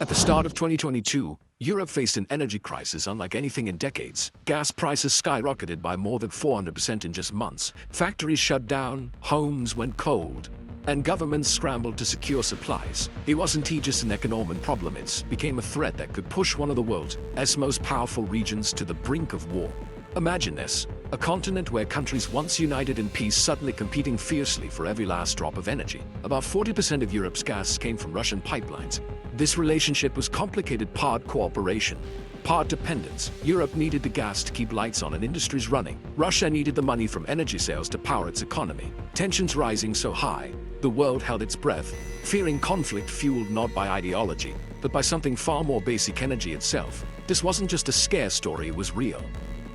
At the start of 2022, Europe faced an energy crisis unlike anything in decades. Gas prices skyrocketed by more than 400% in just months. Factories shut down, homes went cold, and governments scrambled to secure supplies. It wasn't just an economic problem, it became a threat that could push one of the world's most powerful regions to the brink of war. Imagine this, a continent where countries once united in peace suddenly competing fiercely for every last drop of energy. About 40% of Europe's gas came from Russian pipelines. This relationship was complicated, part cooperation, part dependence. Europe needed the gas to keep lights on and industries running. Russia needed the money from energy sales to power its economy. Tensions rising so high, the world held its breath, fearing conflict fueled not by ideology, but by something far more basic: energy itself. This wasn't just a scare story, it was real.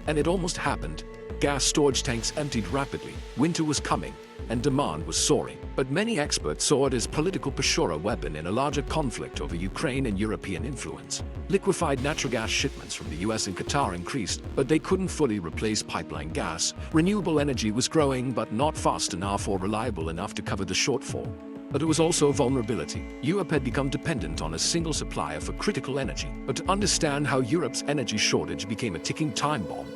And it almost happened. Gas storage tanks emptied rapidly, winter was coming, and demand was soaring. But many experts saw it as political pressure, a weapon in a larger conflict over Ukraine and European influence. Liquefied natural gas shipments from the US and Qatar increased, but they couldn't fully replace pipeline gas. Renewable energy was growing, but not fast enough or reliable enough to cover the shortfall. But it was also a vulnerability. Europe had become dependent on a single supplier for critical energy. But to understand how Europe's energy shortage became a ticking time bomb,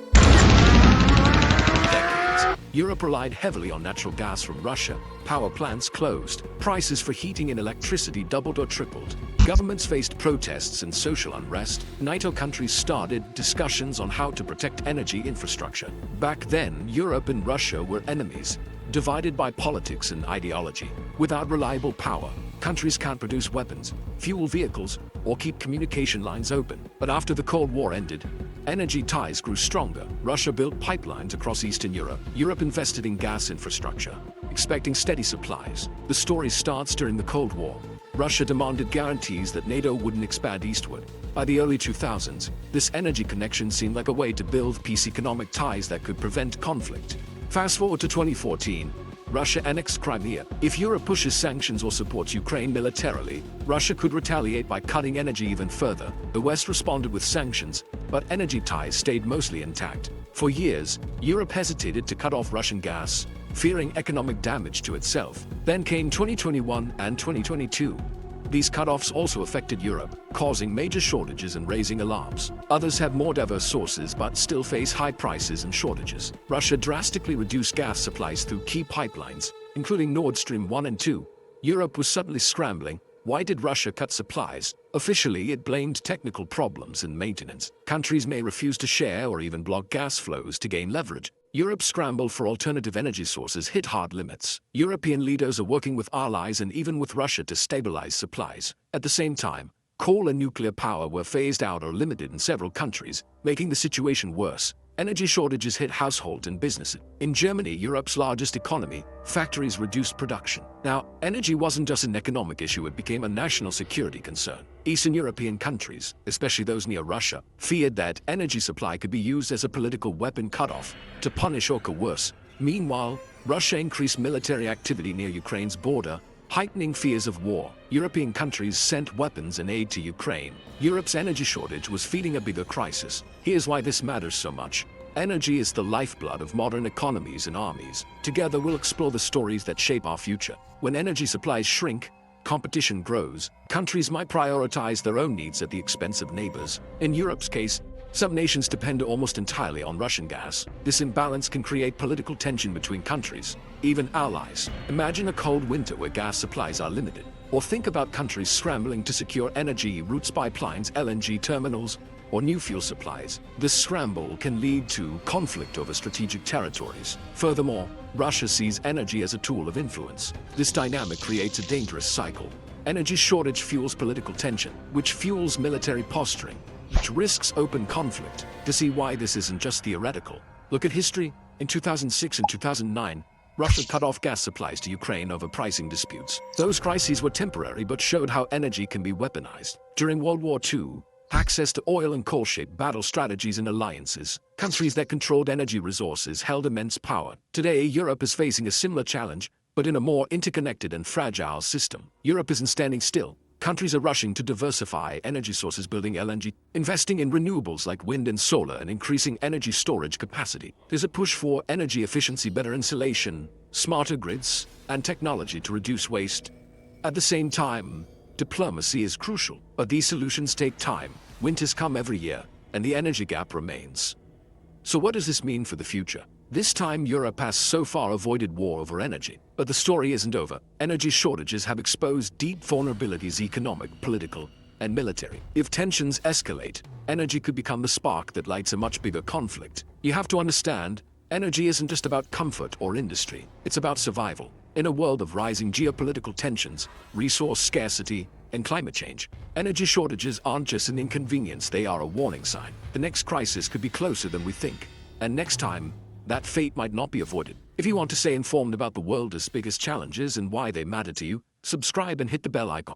Europe relied heavily on natural gas from Russia. Power plants closed. Prices for heating and electricity doubled or tripled. Governments faced protests and social unrest. NATO countries started discussions on how to protect energy infrastructure. Back then, Europe and Russia were enemies, divided by politics and ideology. Without reliable power, countries can't produce weapons, fuel vehicles, or keep communication lines open. But after the Cold War ended, energy ties grew stronger. Russia built pipelines across Eastern Europe. Europe invested in gas infrastructure, expecting steady supplies. The story starts during the Cold War. Russia demanded guarantees that NATO wouldn't expand eastward. By the early 2000s, this energy connection seemed like a way to build peace, economic ties that could prevent conflict. Fast forward to 2014, Russia annexed Crimea. If Europe pushes sanctions or supports Ukraine militarily, Russia could retaliate by cutting energy even further. The West responded with sanctions, but energy ties stayed mostly intact. For years, Europe hesitated to cut off Russian gas, fearing economic damage to itself. Then came 2021 and 2022. These cutoffs also affected Europe, causing major shortages and raising alarms. Others have more diverse sources but still face high prices and shortages. Russia drastically reduced gas supplies through key pipelines, including Nord Stream 1 and 2. Europe was suddenly scrambling. Why did Russia cut supplies? Officially, it blamed technical problems and maintenance. Countries may refuse to share or even block gas flows to gain leverage. Europe's scramble for alternative energy sources hit hard limits. European leaders are working with allies and even with Russia to stabilize supplies. At the same time, coal and nuclear power were phased out or limited in several countries, making the situation worse. Energy shortages hit households and businesses. In Germany, Europe's largest economy, factories reduced production. Now, energy wasn't just an economic issue, it became a national security concern. Eastern European countries, especially those near Russia, feared that energy supply could be used as a political weapon, cut off to punish or coerce. Meanwhile, Russia increased military activity near Ukraine's border, heightening fears of war. European countries sent weapons and aid to Ukraine. Europe's energy shortage was feeding a bigger crisis. Here's why this matters so much. Energy is the lifeblood of modern economies and armies. Together we'll explore the stories that shape our future. When energy supplies shrink, competition grows. Countries might prioritize their own needs at the expense of neighbors. In Europe's case, some nations depend almost entirely on Russian gas. This imbalance can create political tension between countries, even allies. Imagine a cold winter where gas supplies are limited. Or think about countries scrambling to secure energy routes, pipelines, LNG terminals, or new fuel supplies. This scramble can lead to conflict over strategic territories. Furthermore, Russia sees energy as a tool of influence. This dynamic creates a dangerous cycle. Energy shortage fuels political tension, which fuels military posturing, which risks open conflict. To see why this isn't just theoretical, look at history. In 2006 and 2009, Russia cut off gas supplies to Ukraine over pricing disputes. Those crises were temporary but showed how energy can be weaponized. During World War II, access to oil and coal shaped battle strategies and alliances. Countries that controlled energy resources held immense power. Today, Europe is facing a similar challenge, but in a more interconnected and fragile system. Europe isn't standing still. Countries are rushing to diversify energy sources, building LNG, investing in renewables like wind and solar, and increasing energy storage capacity. There's a push for energy efficiency, better insulation, smarter grids, and technology to reduce waste. At the same time, Diplomacy is crucial, but these solutions take time. Winters come every year, and the energy gap remains. So what does this mean for the future? This time Europe has so far avoided war over energy. But the story isn't over. Energy shortages have exposed deep vulnerabilities, economic, political, and military. If tensions escalate, energy could become the spark that lights a much bigger conflict. You have to understand, energy isn't just about comfort or industry. It's about survival. In a world of rising geopolitical tensions, resource scarcity, and climate change, energy shortages aren't just an inconvenience, they are a warning sign. The next crisis could be closer than we think. And next time, that fate might not be avoided. If you want to stay informed about the world's biggest challenges and why they matter to you, subscribe and hit the bell icon.